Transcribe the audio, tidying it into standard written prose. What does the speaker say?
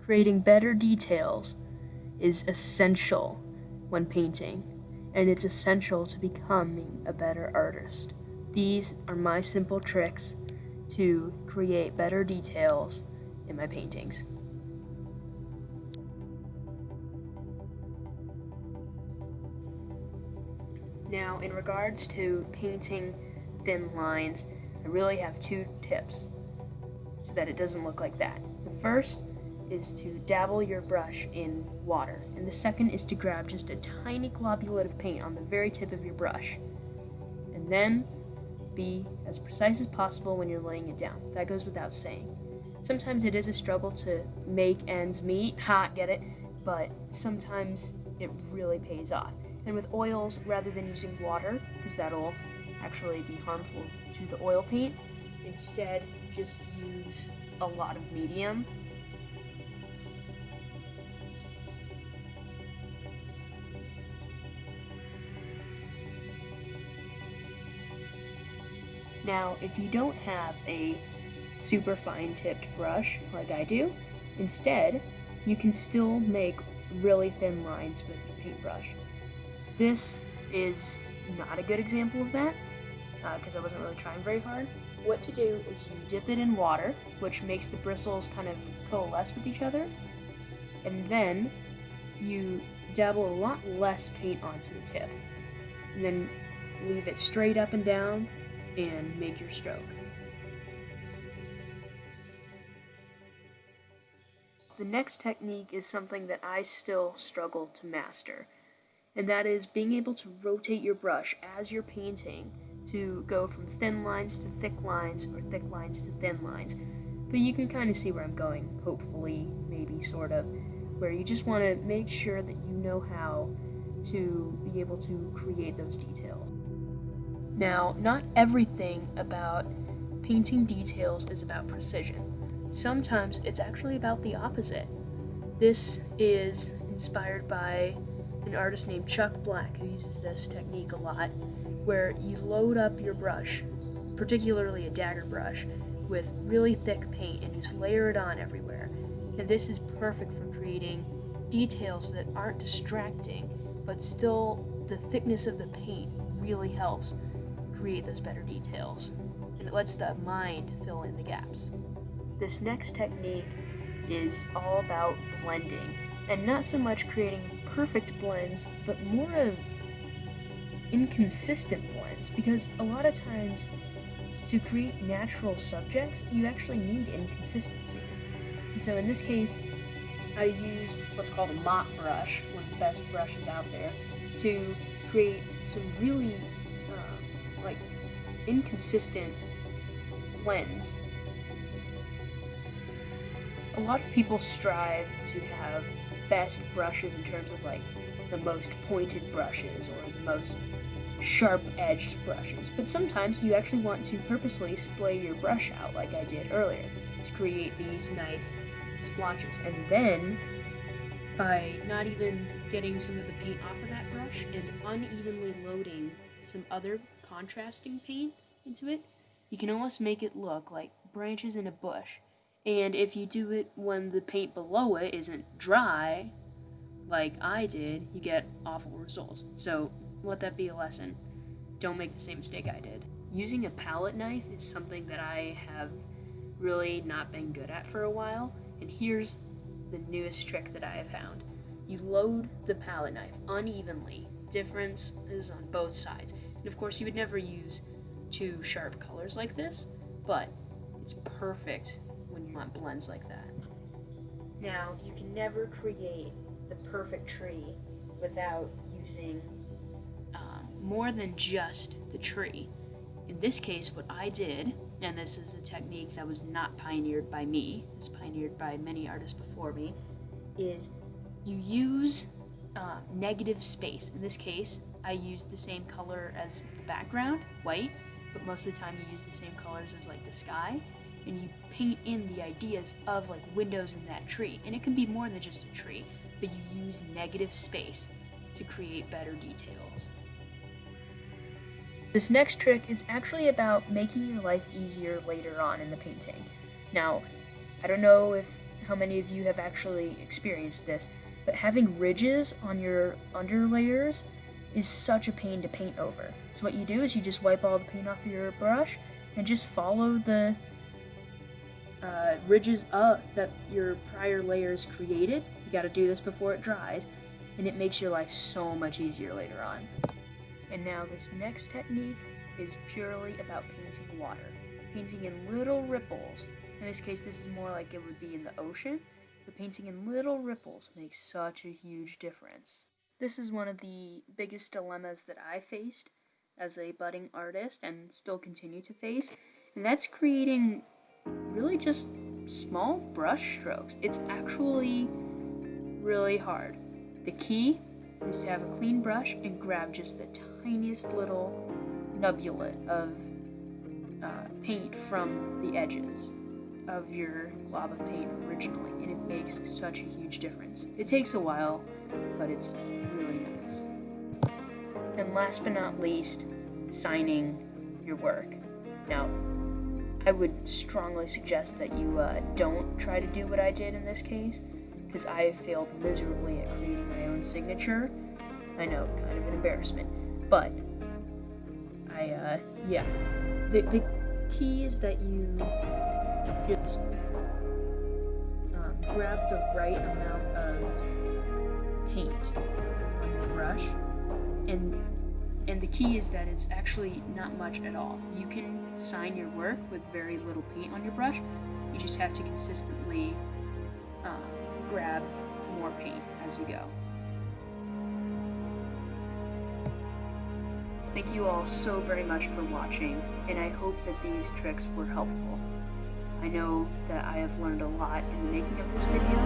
Creating better details is essential when painting, and it's essential to becoming a better artist. These are my simple tricks to create better details in my paintings. Now, in regards to painting thin lines, I really have two tips so that it doesn't look like that. The first is to dabble your brush in water, and the second is to grab just a tiny globulate of paint on the very tip of your brush, and then be as precise as possible when you're laying it down. That goes without saying. Sometimes it is a struggle to make ends meet, get it? But sometimes it really pays off. And with oils, rather than using water, because that'll actually be harmful to the oil paint, instead just use a lot of medium. Now, if you don't have a super fine tipped brush like I do, instead, you can still make really thin lines with a paintbrush. This is not a good example of that, because I wasn't really trying very hard. What to do is you dip it in water, which makes the bristles kind of coalesce with each other, and then you dabble a lot less paint onto the tip, and then leave it straight up and down and make your stroke. The next technique is something that I still struggle to master, and that is being able to rotate your brush as you're painting to go from thin lines to thick lines or thick lines to thin lines. But you can kind of see where I'm going, hopefully, maybe, sort of, where you just want to make sure that you know how to be able to create those details. Now, not everything about painting details is about precision. Sometimes it's actually about the opposite. This is inspired by an artist named Chuck Black, who uses this technique a lot, where you load up your brush, particularly a dagger brush, with really thick paint and just layer it on everywhere. And this is perfect for creating details that aren't distracting, but still the thickness of the paint really helps create those better details, and it lets the mind fill in the gaps. This next technique is all about blending, and not so much creating perfect blends, but more of inconsistent blends, because a lot of times to create natural subjects, you actually need inconsistencies. And so in this case, I used what's called a mop brush, one of the best brushes out there, to create some really inconsistent blends. A lot of people strive to have best brushes in terms of the most pointed brushes or the most sharp-edged brushes, but sometimes you actually want to purposely splay your brush out like I did earlier to create these nice splotches, and then by not even getting some of the paint off of that brush and unevenly loading some other contrasting paint into it, you can almost make it look like branches in a bush. And if you do it when the paint below it isn't dry, like I did, you get awful results. So let that be a lesson. Don't make the same mistake I did. Using a palette knife is something that I have really not been good at for a while, and here's the newest trick that I have found. You load the palette knife unevenly. Difference is on both sides. And of course, you would never use two sharp colors like this, but it's perfect when you want blends like that. Now, you can never create the perfect tree without using more than just the tree. In this case, what I did, and this is a technique that was not pioneered by me, it was pioneered by many artists before me, is you use negative space. In this case, I used the same color as the background, white, but most of the time you use the same colors as the sky, and you paint in the ideas of windows in that tree. And it can be more than just a tree, but you use negative space to create better details. This next trick is actually about making your life easier later on in the painting. Now, I don't know if how many of you have actually experienced this, but having ridges on your underlayers is such a pain to paint over. So what you do is you just wipe all the paint off your brush and just follow the ridges up that your prior layers created. You got to do this before it dries, and it makes your life so much easier later on. And now this next technique is purely about painting water. Painting in little ripples. In this case, this is more like it would be in the ocean, but painting in little ripples makes such a huge difference. This is one of the biggest dilemmas that I faced as a budding artist and still continue to face, and that's creating really just small brush strokes. It's actually really hard. The key is to have a clean brush and grab just the tiniest little nubulate of paint from the edges of your glob of paint originally, and it makes such a huge difference. It takes a while, but it's really nice. And last but not least, signing your work. Now, I would strongly suggest that you don't try to do what I did in this case, because I have failed miserably at creating my own signature. I know, kind of an embarrassment, but the key is that you just grab the right amount of paint on your brush, and the key is that it's actually not much at all. You can sign your work with very little paint on your brush. You just have to consistently grab more paint as you go. Thank you all so very much for watching, and I hope that these tricks were helpful. I know that I have learned a lot in the making of this video.